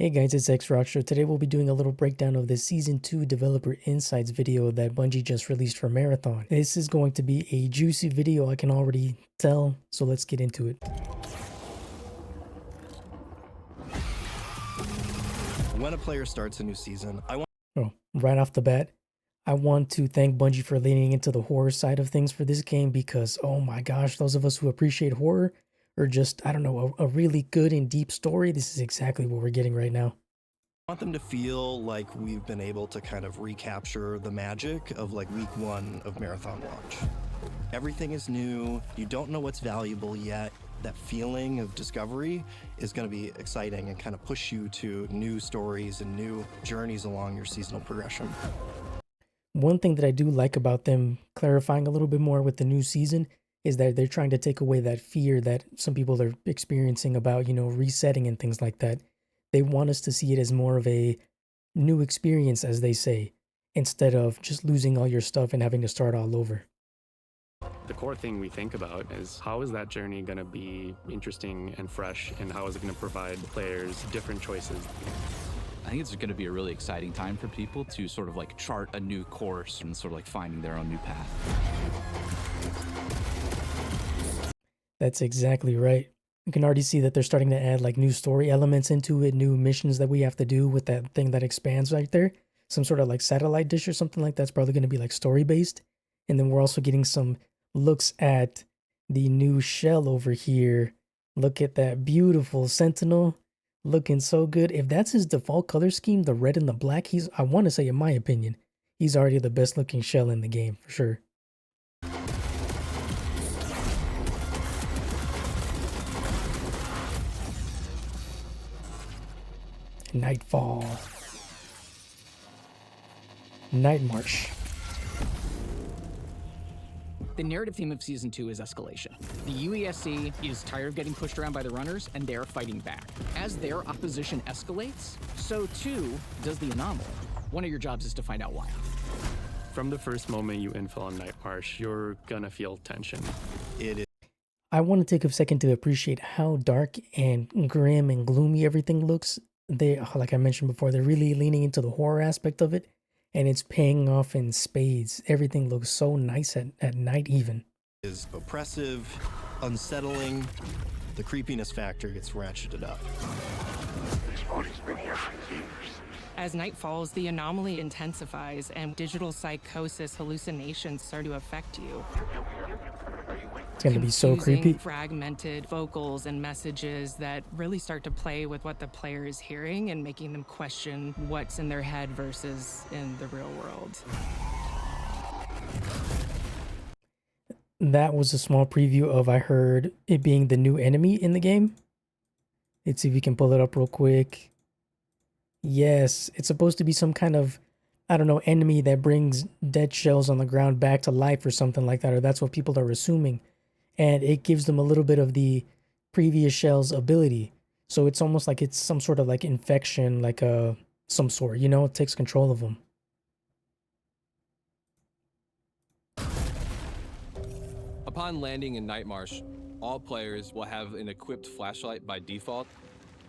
Hey guys, it's X Rockstar. Today we'll be doing a little breakdown of the Season 2 Developer Insights video that Bungie just released for Marathon. This is going to be a juicy video, I can already tell, so let's get into it. When a player starts a new season, Right off the bat, I want to thank Bungie for leaning into the horror side of things for this game because, oh my gosh, those of us who appreciate horror or just, I don't know, a really good and deep story, this is exactly what we're getting right now. I want them to feel like we've been able to kind of recapture the magic of like week 1 of Marathon launch. Everything is new, you don't know what's valuable yet. That feeling of discovery is going to be exciting and kind of push you to new stories and new journeys along your seasonal progression. One thing that I do like about them clarifying a little bit more with the new season is that they're trying to take away that fear that some people are experiencing about, resetting and things like that. They want us to see it as more of a new experience, as they say, instead of just losing all your stuff and having to start all over. The core thing we think about is how is that journey going to be interesting and fresh, and how is it going to provide players different choices? I think it's going to be a really exciting time for people to sort of like chart a new course and sort of like finding their own new path. That's exactly right. You can already see that they're starting to add like new story elements into it, new missions that we have to do with that thing that expands right there. Some sort of like satellite dish or something like that's probably going to be like story based. And then we're also getting some looks at the new shell over here. Look at that beautiful Sentinel. Looking so good. If that's his default color scheme, the red and the black, I want to say, in my opinion, he's already the best looking shell in the game for sure. Nightfall. Nightmarch. The narrative theme of Season 2 is escalation. The UESC is tired of getting pushed around by the runners, and they're fighting back. As their opposition escalates, so too does the anomaly. One of your jobs is to find out why. From the first moment you infill on Nightmarch, you're gonna feel tension. It is. I want to take a second to appreciate how dark and grim and gloomy everything looks. Like I mentioned before, they're really leaning into the horror aspect of it, and it's paying off in spades. Everything looks so nice at night even. Is oppressive, unsettling. The creepiness factor gets ratcheted up. This body's been here for years. As night falls, the anomaly intensifies and digital psychosis hallucinations start to affect you. It's going to be so creepy. Fragmented vocals and messages that really start to play with what the player is hearing and making them question what's in their head versus in the real world. That was a small preview of, I heard, it being the new enemy in the game. Let's see if we can pull it up real quick. Yes, it's supposed to be some kind of, I don't know, enemy that brings dead shells on the ground back to life or something like that, or that's what people are assuming. And it gives them a little bit of the previous shell's ability. So it's almost like it's some sort of like infection, like some sort, it takes control of them. Upon landing in Nightmarch, all players will have an equipped flashlight by default.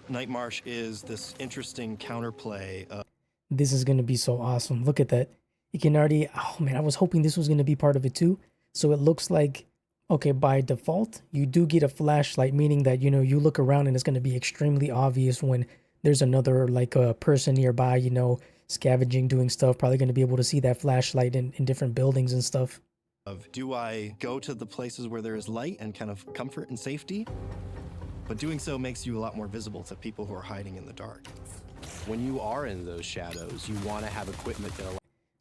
Nightmarch is this interesting counterplay. This is going to be so awesome. Look at that. You can already, oh man, I was hoping this was going to be part of it too. So it looks like, okay, by default, you do get a flashlight, meaning that, you look around and it's going to be extremely obvious when there's another, like a person nearby, scavenging, doing stuff, probably going to be able to see that flashlight in different buildings and stuff. Do I go to the places where there is light and kind of comfort and safety? But doing so makes you a lot more visible to people who are hiding in the dark. When you are in those shadows, you want to have equipment that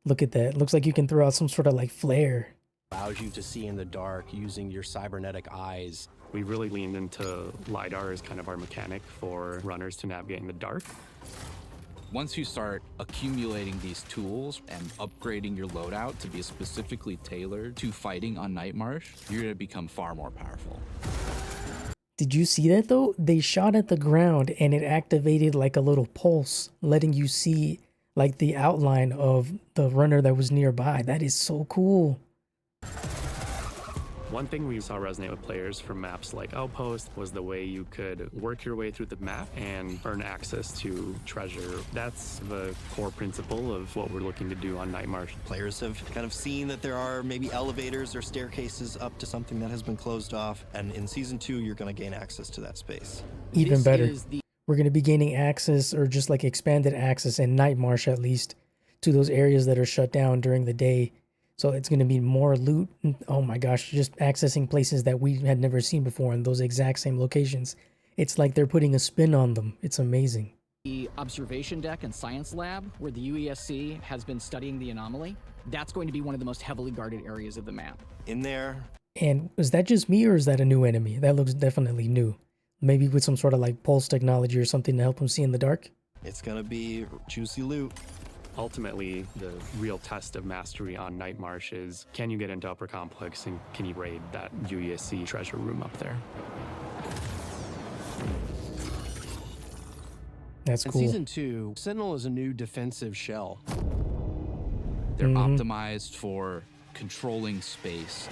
Look at that. Looks like you can throw out some sort of like flare. allows you to see in the dark using your cybernetic eyes. We really leaned into LiDAR as kind of our mechanic for runners to navigate in the dark. Once you start accumulating these tools and upgrading your loadout to be specifically tailored to fighting on Nightmarch, you're going to become far more powerful. Did you see that though? They shot at the ground and it activated like a little pulse, letting you see like the outline of the runner that was nearby. That is so cool. One thing we saw resonate with players from maps like Outpost was the way you could work your way through the map and earn access to treasure. That's the core principle of what we're looking to do on Nightmarsh. Players have kind of seen that there are maybe elevators or staircases up to something that has been closed off, and in Season 2, you're going to gain access to that space. Even This better. is the We're going to be gaining access, or just like expanded access in Nightmarsh at least, to those areas that are shut down during the day. So it's going to be more loot. Oh my gosh, just accessing places that we had never seen before in those exact same locations. It's like they're putting a spin on them. It's amazing. the observation deck and science lab, where the UESC has been studying the anomaly. That's going to be one of the most heavily guarded areas of the map. In there, And is that just me, or is that a new enemy? That looks definitely new. Maybe with some sort of like pulse technology or something to help them see in the dark. it's going to be juicy loot. Ultimately, the real test of mastery on Nightmarsh is, can you get into Upper Complex and can you raid that UESC treasure room up there? That's In cool. Season 2, Sentinel is a new defensive shell. They're Mhm. optimized for controlling space.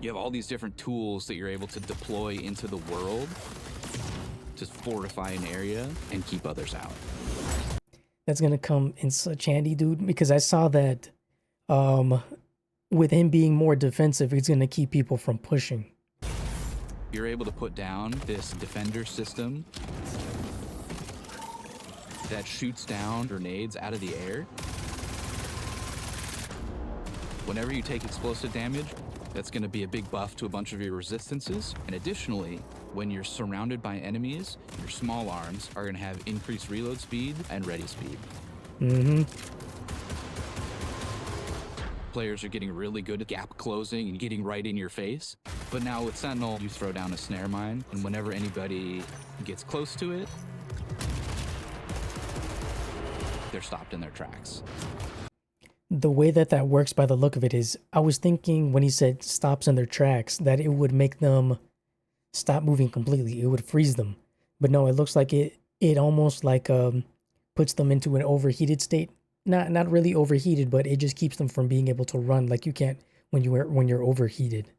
You have all these different tools that you're able to deploy into the world to fortify an area and keep others out. That's gonna come in such handy, dude, because I saw that with him being more defensive, it's gonna keep people from pushing. You're able to put down this defender system that shoots down grenades out of the air. Whenever you take explosive damage, that's going to be a big buff to a bunch of your resistances. And additionally, when you're surrounded by enemies, your small arms are going to have increased reload speed and ready speed. Mm-hmm. Players are getting really good at gap closing and getting right in your face. But now with Sentinel, you throw down a snare mine, and whenever anybody gets close to it, they're stopped in their tracks. The way that that works by the look of it is, I was thinking when he said stops in their tracks, that it would make them stop moving completely. It would freeze them. But no, it looks like it almost like puts them into an overheated state. Not really overheated, but it just keeps them from being able to run like you can't when you're overheated.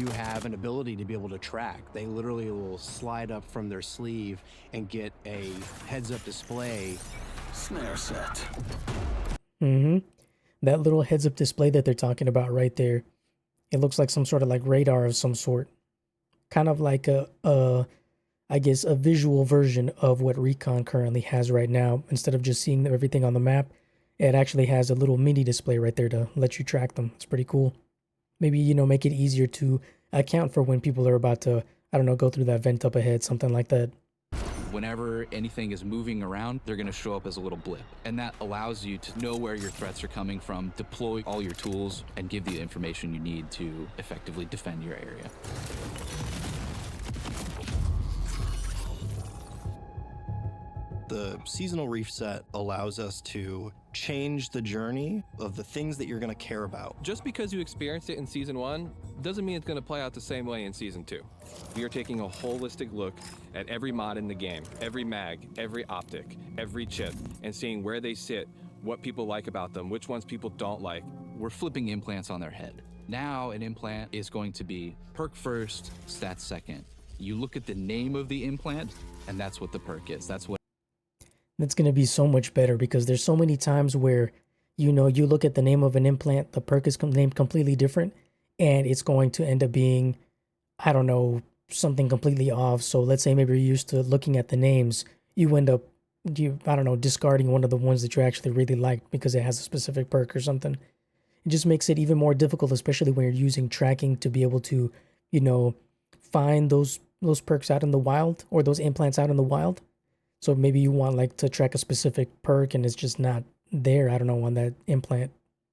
You have an ability to be able to track. They literally will slide up from their sleeve and get a heads-up display. Snare set. Mm-hmm. That little heads-up display that they're talking about right there, it looks like some sort of like radar of some sort. Kind of like I guess a visual version of what Recon currently has right now. Instead of just seeing everything on the map, it actually has a little mini display right there to let you track them. It's pretty cool. Maybe, make it easier to account for when people are about to, I don't know, go through that vent up ahead, something like that. Whenever anything is moving around, they're going to show up as a little blip. And that allows you to know where your threats are coming from, deploy all your tools, and give the information you need to effectively defend your area. The seasonal reset allows us to change the journey of the things that you're going to care about. Just because you experienced it in Season 1 doesn't mean it's going to play out the same way in Season 2. We are taking a holistic look at every mod in the game, every mag, every optic, every chip, and seeing where they sit, what people like about them, which ones people don't like. We're flipping implants on their head. Now an implant is going to be perk first, stats second. You look at the name of the implant, and that's what the perk is. That's what That's going to be so much better because there's so many times where, you look at the name of an implant, the perk is named completely different, and it's going to end up being, I don't know, something completely off. So let's say maybe you're used to looking at the names, you end up, discarding one of the ones that you actually really liked because it has a specific perk or something. It just makes it even more difficult, especially when you're using tracking to be able to, find those perks out in the wild or those implants out in the wild. So maybe you want like to track a specific perk and it's just not there, I don't know, on that implant.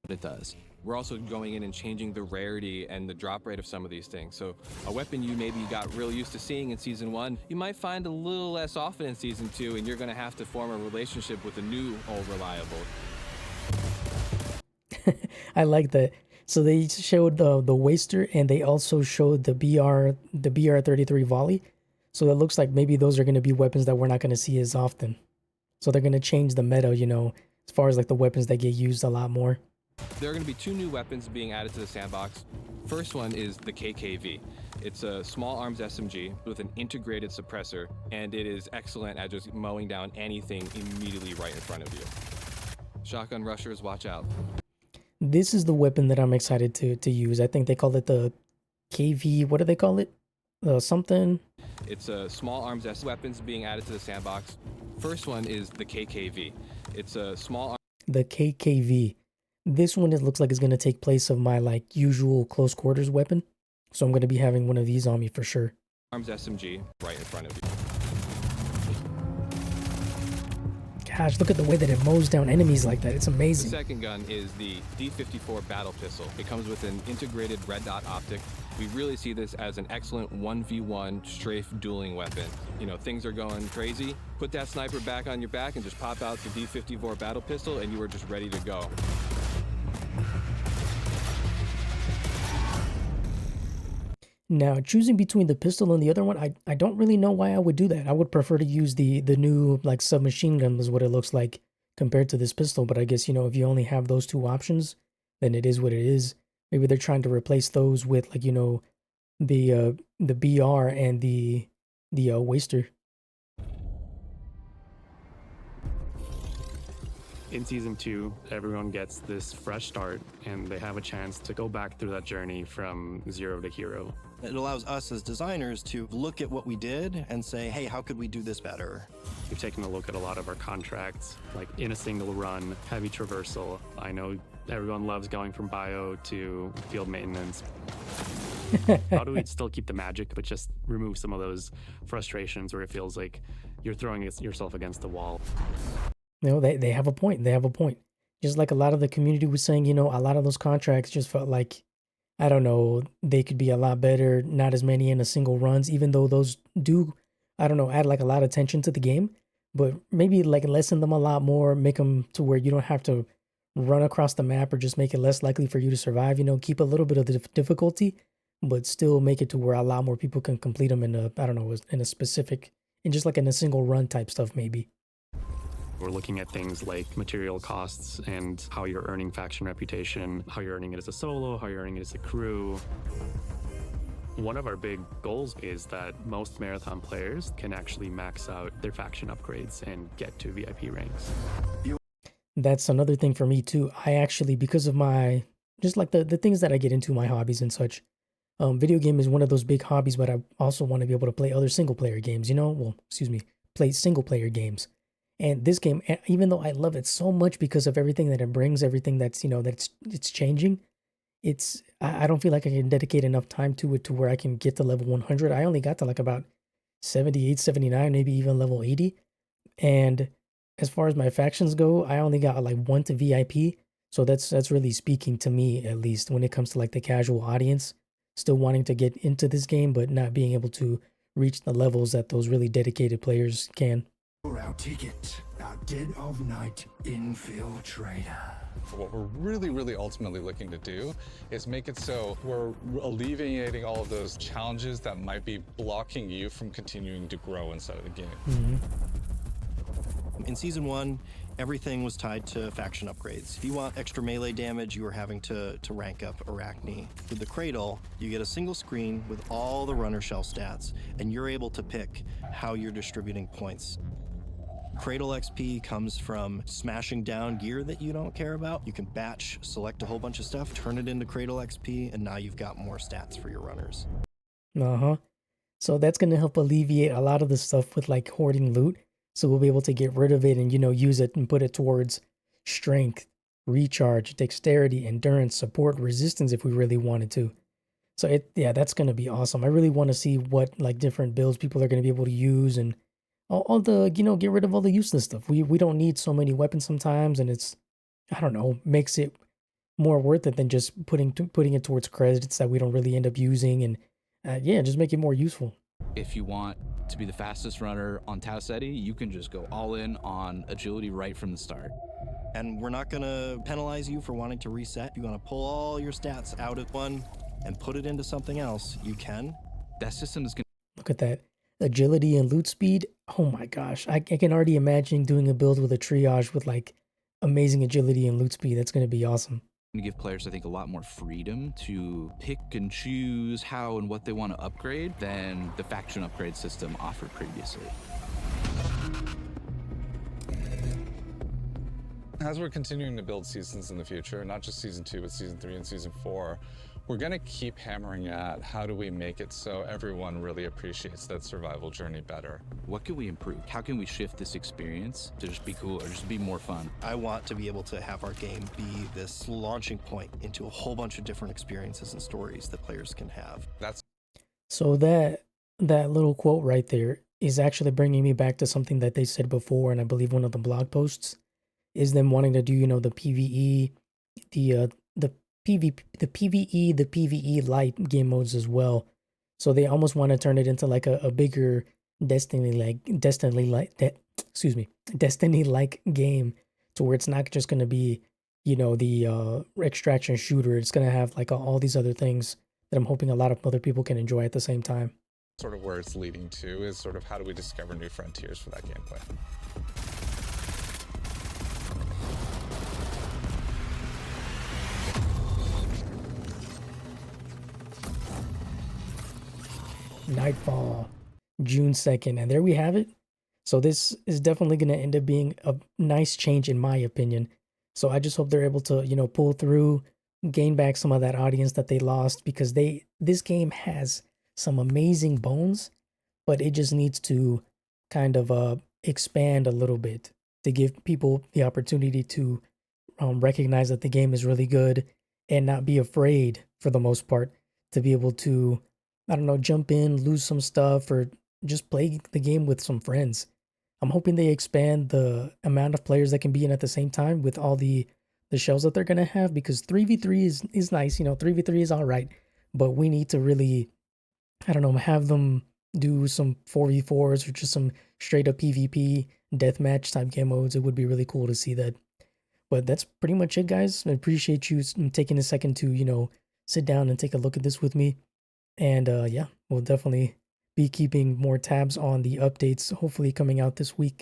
it does. We're also going in and changing the rarity and the drop rate of some of these things. So a weapon you maybe got real used to seeing in Season 1, you might find a little less often in Season 2, and you're going to have to form a relationship with a new old reliable. I like that. So they showed the Waster and they also showed the BR-33 volley. So it looks like maybe those are going to be weapons that we're not going to see as often. So they're going to change the meta, as far as like the weapons that get used a lot more. There are going to be 2 new weapons being added to the sandbox. First one is the KKV. It's a small arms SMG with an integrated suppressor, and it is excellent at just mowing down anything immediately right in front of you. Shotgun rushers, watch out. This is the weapon that I'm excited to use. I think they call it the KV. What do they call it? Something. It's a small arms weapons being added to the sandbox. First one is the KKV. It's a small The KKV. This one, it looks like it's going to take place of my like usual close quarters weapon. So I'm going to be having one of these on me for sure. arms SMG right in front of you. Gosh, look at the way that it mows down enemies like that. It's The amazing. second gun is the D54 battle pistol. It comes with an integrated red dot optic. We really see this as an excellent 1v1 strafe dueling weapon. You know, things are going crazy. Put that sniper back on your back and just pop out the D54 battle pistol and you are just ready to go. Now, choosing between the pistol and the other one, I don't really know why I would do that. I would prefer to use the new like submachine gun is what it looks like compared to this pistol. But I guess, you know, if you only have those 2 options, then it is what it is. Maybe they're trying to replace those with like, you know, the BR and the Waster. In Season 2, everyone gets this fresh start, and they have a chance to go back through that journey from zero to hero. It allows us as designers to look at what we did and say, hey, how could we do this better? We've taken a look at a lot of our contracts, like in a single run, heavy traversal. I know everyone loves going from bio to field maintenance. How do we still keep the magic, but just remove some of those frustrations where it feels like you're throwing yourself against the wall? You know, they have a point. They have a point. Just like a lot of the community was saying, you know, a lot of those contracts just felt like, I don't know, they could be a lot better, not as many in a single runs, even though those do, I don't know, add like a lot of tension to the game, but maybe like lessen them a lot more, make them to where you don't have to run across the map or just make it less likely for you to survive, you know, keep a little bit of the difficulty, but still make it to where a lot more people can complete them in a, I don't know, in a specific, in just like in a single run type stuff maybe. We're looking at things like material costs and how you're earning faction reputation, how you're earning it as a solo, how you're earning it as a crew. One of our big goals is that most Marathon players can actually max out their faction upgrades and get to VIP ranks. That's another thing for me too. I actually, because of my, just like the things that I get into, my hobbies and such, video game is one of those big hobbies, but I also want to be able to play other single player games, you know? Well, excuse me, play single player games. And this game, even though I love it so much because of everything that it brings, everything that's, you know, that's it's changing, I don't feel like I can dedicate enough time to it to where I can get to level 100. I only got to like about 78, 79, maybe even level 80. And as far as my factions go, I only got like 1 to VIP. So that's really speaking to me, at least when it comes to like the casual audience, still wanting to get into this game, but not being able to reach the levels that those really dedicated players can. Our ticket, our dead of night infiltrator. What we're really ultimately looking to do is make it so we're alleviating all of those challenges that might be blocking you from continuing to grow inside of the game. In Season 1, everything was tied to faction upgrades. If you want extra melee damage, you were having to rank up Arachne. With the Cradle, you get a single screen with all the runner shell stats, and you're able to pick how you're distributing points. Cradle XP comes from smashing down gear that you don't care about. You can batch, select a whole bunch of stuff, turn it into Cradle XP, and now you've got more stats for your runners. So that's going to help alleviate a lot of the stuff with like hoarding loot. So we'll be able to get rid of it and, you know, use it and put it towards strength, recharge, dexterity, endurance, support, resistance if we really wanted to. So that's going to be awesome. I really want to see what like different builds people are going to be able to use and all the, you know, get rid of all the useless stuff. We don't need so many weapons sometimes, and it's, I don't know, makes it more worth it than just putting it towards credits that we don't really end up using, and just make it more useful. If you want to be the fastest runner on Tau Ceti, you can just go all in on agility right from the start. And we're not going to penalize you for wanting to reset. If you want to pull all your stats out of one and put it into something else, you can. That system is going to look at that. Agility and loot speed. Oh my gosh. I can already imagine doing a build with a triage with like amazing agility and loot speed. That's going to be awesome. To give players, I think, a lot more freedom to pick and choose how and what they want to upgrade than the faction upgrade system offered previously. As we're continuing to build seasons in the future, not just season 2, but season 3 and season 4, we're going to keep hammering at how do we make it so everyone really appreciates that survival journey better. What can we improve? How can we shift this experience to just be cool or just be more fun? I want to be able to have our game be this launching point into a whole bunch of different experiences and stories that players can have. So that little quote right there is actually bringing me back to something that they said before, and I believe one of the blog posts is them wanting to do, the PvE, the PvE, the PvE light game modes as well. So they almost want to turn it into like a bigger Destiny-like game, to where it's not just going to be, the extraction shooter. It's going to have like all these other things that I'm hoping a lot of other people can enjoy at the same time. Sort of where it's leading to is sort of how do we discover new frontiers for that gameplay. Nightfall, June 2nd, and there we have it. So this is definitely going to end up being a nice change in my opinion. So I just hope they're able to, pull through, gain back some of that audience that they lost, because this game has some amazing bones, but it just needs to kind of expand a little bit to give people the opportunity to recognize that the game is really good and not be afraid, for the most part, to be able to, I don't know, jump in, lose some stuff, or just play the game with some friends. I'm hoping they expand the amount of players that can be in at the same time with all the shells that they're going to have, because 3v3 is nice, 3v3 is all right, but we need to really, I don't know, have them do some 4v4s or just some straight up PvP deathmatch type game modes. It would be really cool to see that. But that's pretty much it, guys. I appreciate you taking a second to, sit down and take a look at this with me. And yeah, we'll definitely be keeping more tabs on the updates, hopefully coming out this week.